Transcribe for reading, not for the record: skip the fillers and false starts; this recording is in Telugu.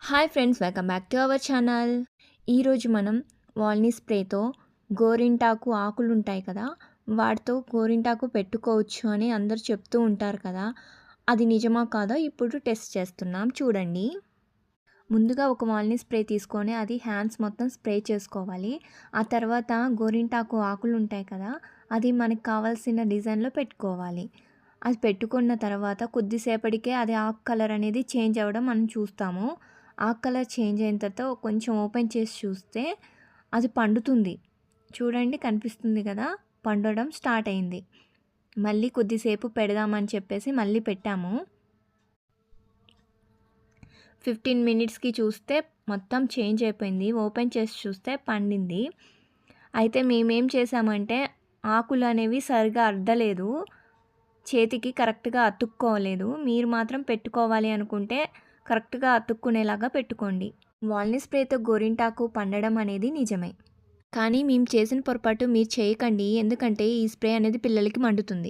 Hi friends, welcome back to our channel. ఈరోజు మనం వాల్నీ స్ప్రేతో గోరింటాకు ఆకులు ఉంటాయి కదా, వాటితో గోరింటాకు పెట్టుకోవచ్చు అని అందరు చెప్తూ ఉంటారు కదా. అది నిజమా కాదో ఇప్పుడు టెస్ట్ చేస్తున్నాం, చూడండి. ముందుగా ఒక వాల్నీ స్ప్రే తీసుకొని అది హ్యాండ్స్ మొత్తం స్ప్రే చేసుకోవాలి. ఆ తర్వాత గోరింటాకు ఆకులు ఉంటాయి కదా, అది మనకు కావాల్సిన డిజైన్లో పెట్టుకోవాలి. అది పెట్టుకున్న తర్వాత కొద్దిసేపటికే అది ఆకు కలర్ అనేది చేంజ్ అవ్వడం మనం చూస్తాము. ఆకు కలర్ చేంజ్ అయిన తర్వాత కొంచెం ఓపెన్ చేసి చూస్తే అది పండుతుంది. చూడండి, కనిపిస్తుంది కదా, పండడం స్టార్ట్ అయింది. మళ్ళీ కొద్దిసేపు పెడదామని చెప్పేసి మళ్ళీ పెట్టాము. 15 మినిట్స్కి చూస్తే మొత్తం చేంజ్ అయిపోయింది. ఓపెన్ చేసి చూస్తే పండింది. అయితే మేమేం చేసామంటే ఆకులు అనేవి సరిగా అద్దలేదు, చేతికి కరెక్ట్గా అతుక్కోలేదు. మీరు మాత్రం పెట్టుకోవాలి అనుకుంటే కరెక్ట్గా అతుక్కునేలాగా పెట్టుకోండి. వాల్నీ స్ప్రేతో గోరింటాకు పండడం అనేది నిజమే, కానీ మేము చేసిన పొరపాటు మీరు చేయకండి. ఎందుకంటే ఈ స్ప్రే అనేది పిల్లలకి మండుతుంది.